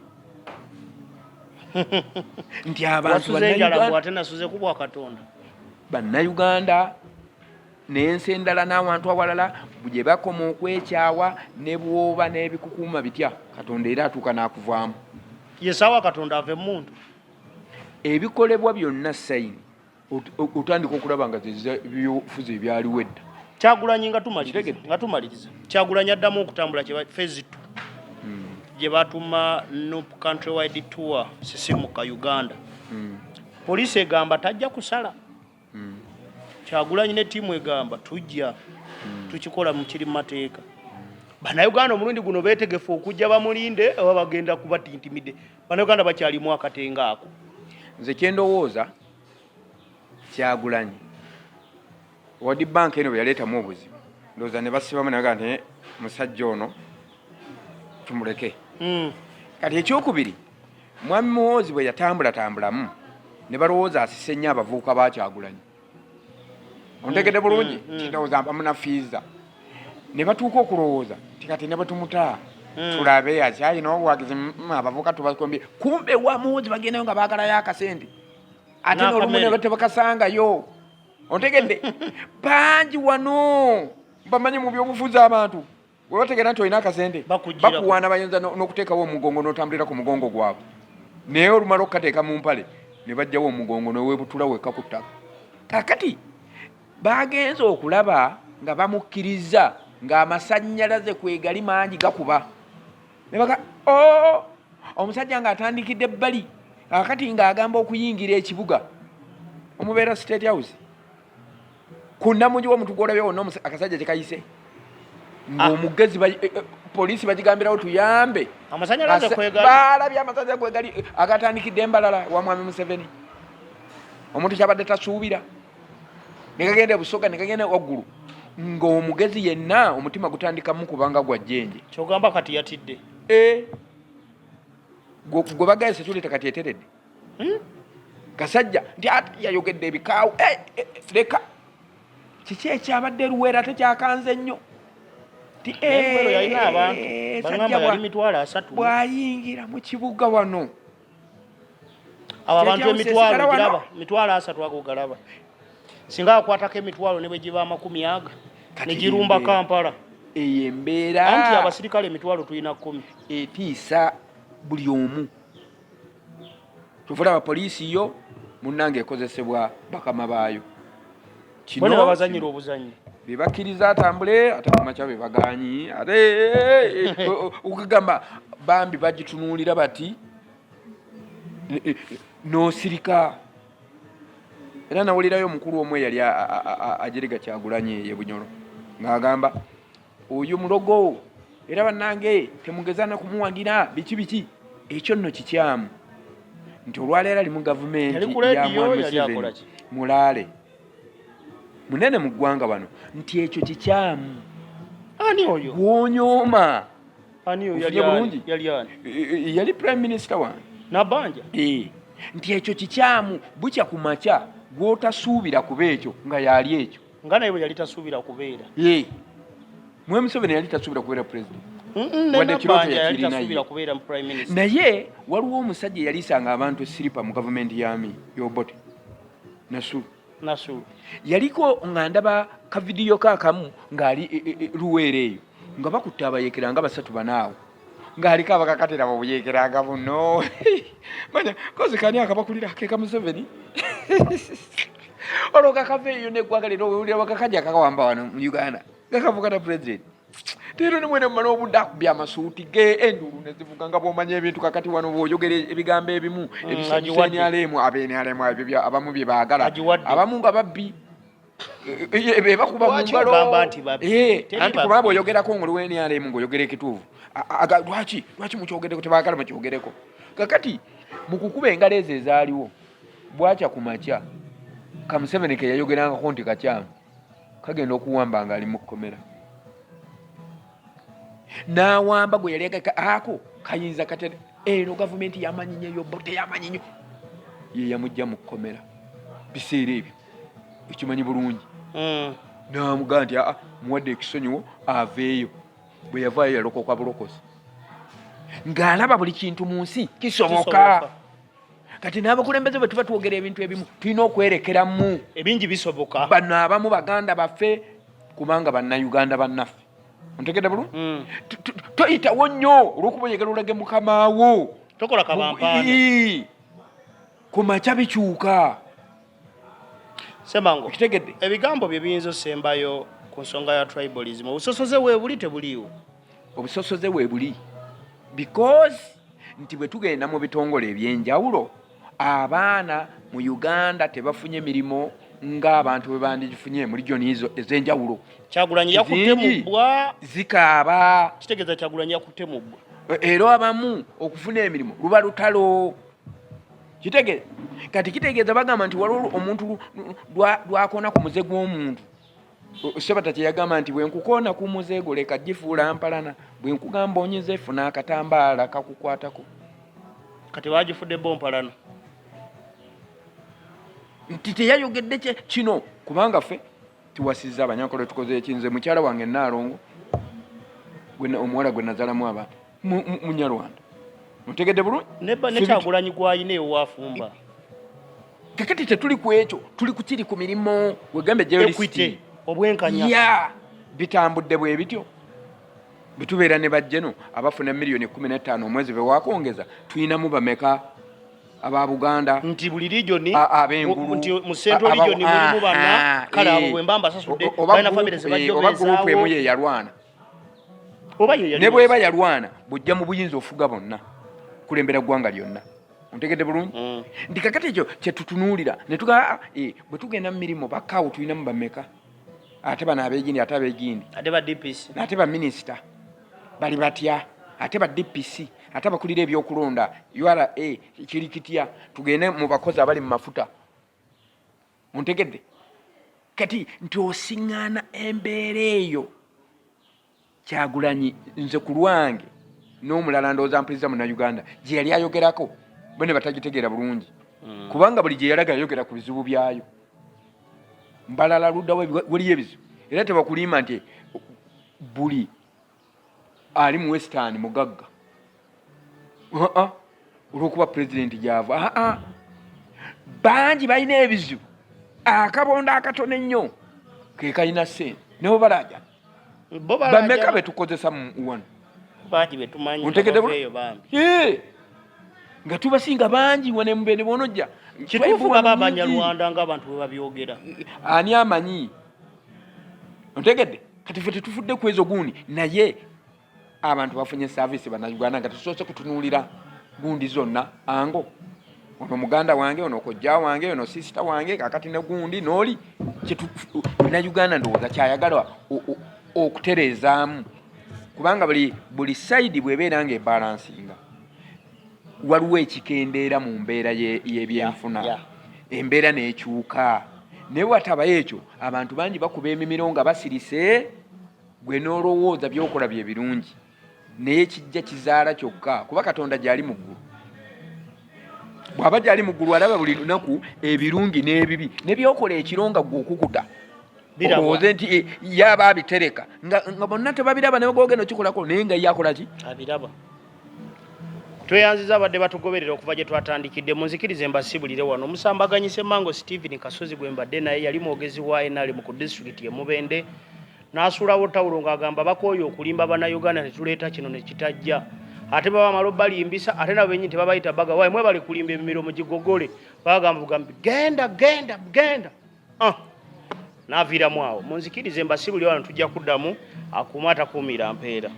Speaker 1: nti abantu bannayuganda n'ensi endala n'awantu awalala gye bakoma okwekyawa ne bwoba n'ebikukuuma bitya Katonda era atuuka n'akuvaamu
Speaker 2: yesaawa Katonda ave muntu
Speaker 1: ebikolebwa byonna sayini otandika okulaba nga byofuzi ebyaliwo edda
Speaker 2: Kyagulanyi nga tumaliriza Kyagulanyi addamu okutambula phase 2 gye batuma Nup countrywide tour sisimuka Uganda poliisi egamba tajja kusala Kyagulanyi ne tiimu egamba tujja tukikola mu kiri mateeka bannayuganda omulundi guno beetegefu okujja bamulinde oba bagenda kubatintimide bannayuganda bakyalimu akatenga ako
Speaker 1: nze kyendowooza Kyagulanyi World Bank eno bwe yaleetamu obuzibu ndowooza ne basibamu naga nti musajja ono tumuleke kati ekyokubiri mwami Muhoozi bwe yatambulatambulamu ne balowooza asise nnyo abavubuka ba Kyagulanyi ontegedde bulungi ndowooza bamunafiiza ne batuuka okulowooza ti kati ne batumuta tulabe akyalina obuwagizi abavubuka tubakombye kumbe wa Muhoozi bagendayo nga baagalayo akasente ate n'olumu ne tebakasangayo ontegedde bangi wano bamanyi mu byobufuzi abantu bwe bategera nti olina akasente bakuwaana bayinza n'okuteekawo omugongo n'otambulira ku mugongo gwabwe naye olumala okukateeka mu mpale ne bajjawo omugongo newebutula wekka ku ttaka kakati bagenze okulaba nga bamukkiriza ng'amasannyalaze kwegali mangi gakuba ne baga omusajja ng'atandikidde ebbali kakati ng'agamba okuyingira ekibuga omubeera State House kunnamugi w'omuntu gw'olabye wonna akasajja kyekayise ng'omugezi poliisi bagigambirawo tuyambe balabye amasanyalaze kwegali agatandikidde embalala wa mwami Museveni omuntu kyabadde tasuubira negagenda busoga negagenda waggulu ng'omugezi yenna omutima gutandikamu kubanga gwa jjenje
Speaker 2: kyogamba kati yatidde
Speaker 1: gwe bagaye security kati eteredde kasajja nti ate yayogedde ebikaawo leka kiki ekyabadde luweera tekyakanze nnyo bw'ayingira mu kibuga wano
Speaker 2: abo abantu emitwalo ago galaba singa akwatako emitwalo ne bwe giba 10 ne girumba Kampala
Speaker 1: eyo embeera
Speaker 2: anti abasirikale emitwalo tulina 10
Speaker 1: etiisa buli omu tuvula abapoliisi yo munnange ekozesebwa bakama baayo
Speaker 2: kino babazanyira obuzanyi
Speaker 1: bebakkiriza atambule ate kumakya bebaganyi ate okugamba bambi bagitunuulira bati n'osirika era nawulirayo omukulu omwe yali ajerega Kyagulanyi ye Bunyoro ng'agamba oyo mulogo era bannange temugezana kumuwagira biki ekyo nno kikyamu nti olwaleero ali mu gavumenti ya Mwami Museveni mulaale munene mu ggwanga wano nti ekyo kikyamu
Speaker 2: ani oyo
Speaker 1: gwonyooma
Speaker 2: ani oyo yali
Speaker 1: prime minister wange
Speaker 2: Nabanja
Speaker 1: nti ekyo kikyamu bukya ku makya gw'otasuubira kuba ekyo nga yali ekyo
Speaker 2: nga naye bwe yali tasuubira kubeera
Speaker 1: Mwami Museveni yali tasuubira kubeera president naye waliwo omusajja yalisanga abantu esiripa mu gavumenti yami yobote Nasulu yaliko nga ndaba kavidiyo kaakamu ng'ali Luweero eyo nga bakutte abayeekera nga 3-4 awo ng'aliko abakakatera babuyeekeranga buno manya kozi kani akabakulira keka Museveni olwo kakava eyo neggwanga lino owulira bakakajja kakawamba wano mu Uganda kakavugana president Tero ni mwene mmala obudde akubye amasuuti ge endulu ne zivuga nga bw'omanya ebintu kakati wano bw'oyogera ebigambo ebimu ebisanyusa NRM NRM ebyo abamu bye baagala abamu nga babbi bebakuba mu ngalo anti kuba bw'oyogerako ng'oliwo NRM ng'oyogera ekituufu lwaki mukyogereko tebaagala mukyogereko kakati mu kukuba engalo ezo ezaaliwo bwakya ku makya ka Museveni ke yayogerangako nti kakyamu kagenda okuwamba ng'ali mu kkomera n'awamba gwe yali ako kayinza katera eno gavumenti yamanyi nnyo yobote yamanyi nnyo ye yamujja mu kkomera biseera ebyo ekimanyi bulungi n'amugaa nti muwadde ekisonyiwo aveeyo bwe yavaayo yalokoka bulokozi ng'alaba buli kintu mu nsi kisoboka kati n'abakulembeze bwe tuba twogera ebintu ebimu tulina okwerekeramu
Speaker 2: ebingi bisoboka
Speaker 1: bano abamu baganda baffe kubanga bannayuganda bannaffe ontegedde bulungi toyitawo nnyo olw'okuba oyagala olage mukamaawo
Speaker 2: tokola kabampaano
Speaker 1: ku makya bikyuka
Speaker 2: Semango
Speaker 1: kitegedde
Speaker 2: ebigambo bye biyinza osembayo ku nsonga ya tribalism obusosoze weebuli tebuliiwo
Speaker 1: obusosoze weebuli because nti bwe tugenda mu bitongole ebyenjawulo abaana mu Uganda tebafunye mirimu ng'abantu bwe bandigifunye muri joni izo ez'enjawulo
Speaker 2: Kyagulanyi yakutte mubbwa
Speaker 1: zikaaba
Speaker 2: kitegeeza Kyagulanyi yakutte mubbwa
Speaker 1: era abamu okufuna emirimu luba lutalo kitegeeza kati kitegeeza bagamba nti waliwo omuntu lwakona ku muze gw'omuntu Sebata kye yagamba nti bwe nkukoona ku muze gwo leka gifuula mpalana bwe nkugamba onyize funa akatambaala kakukwatako
Speaker 2: kati baagifudde bompalana
Speaker 1: nti teyayogedde kino kubanga ffe tuwasizza abanyankole tukoze ekinze mukyala wange Naalongo omuwala gwe nazaalamu abantu munyarwanda otegedde bulungi
Speaker 2: ne Kyagulanyi gwayina ewafumba
Speaker 1: kakati tetuli ku ekyo tuli ku kiri ku mirimu wegambe
Speaker 2: jeolisiti obwenkanya
Speaker 1: bitambudde bwe bityo bitubeera ne bajjeno abafuna $15,000 omwezi bewakongeza tuyinamu bameka aba Buganda
Speaker 2: nti buli regioni nti mu central region mulimu bana kale abo bwe mbamba sasudde baina family zebajjo
Speaker 1: oba group emu ye yalwana ne bweba yalwana bujja mu buyinza ofuga bonna kulembera ggwanga lyonna ontegedde bulungi ndi kakati ekyo kye tutunuulira ne tuga bwe tugenda mu mirimu bakaawo tulinamu bameka ate bano ab'egindi ate ab'egindi
Speaker 2: ate ba DPC
Speaker 1: ate ba minisita bali batya ate ba DPC ate abakulira ebyokulonda URA kirikitya tugende mu bakozi abali mu mafuta ontegedde kati nti osiŋŋaana embeera eyo Kyagulanyi nze ku lwange n'omulala ndowooza mpuliriza Munnayuganda gye yali ayogerako bone batagitegeera bulungi kubanga buli gye yalaga yayogera ku bizibu byayo mbalala luddawo waliyo ebizibu era tebakulimba nti buli ali mu Western mugagga olw'okuba pulezidenti gyava bangi balina ebizibu akabondo akatono ennyo ke kalina ssente nebo balaja bameka betukozesa wano
Speaker 2: baji betumanyi
Speaker 1: ontegeddeko nga tubasinga bangi wane mubene bonojja
Speaker 2: kituufu baba abanyarwanda ng'abantu bwe babyogera
Speaker 1: ani amanyi ontegedde kati ffe tetufudde ku ezo gundi naye abantu bafunye service bannayuganda nga tusoose kutunuulira gundi zonna ango ono muganda wange ono kojja wange ono sisita wange kakati ne gundi n'oli bannayuganda ndowooza kyayagala okutereezaamu kubanga buli sayidi bw'ebeera ng'ebalansinga waliwo ekikendeera mu mbeera y'ebyenfuna embeera n'ekyuka naye watabayo ekyo abantu bangi bakuba emimiro nga basirise gwe n'olowooza byokola bye birungi naye kijja kizaala kyokka kuba katonda gyali mu ggulu bw'aba gyali mu ggulu alaba buli lunaku ebirungi n'ebibi ne byokola ekironga gwe okukuta olowooze nti yaba abitereka nga bonna tebabiraba ne bagogenda okikolako naye nga yakola ki
Speaker 2: abiraba tweyanziza abadde batugoberera okuva gye twatandikidde munzikirize mbasibulire wano omusambaganyise Mango Stephen Kasozi gwe mbadde naye yali mwogezi wa NRM ku district ye Mubende n'asuulawo tawulo ng'agamba bakooye okulimba bannayuganda ne tuleeta kino ne kitajja ate baba malo balimbisa ate nabo bennyini tebabayita baga wayi mwe bali kulimba emimiro mu gigogole bagamba bugambi genda n'aviiramu awo munzikirize mbasibulire wano tujja kuddamu akuuma atakuumira mpeera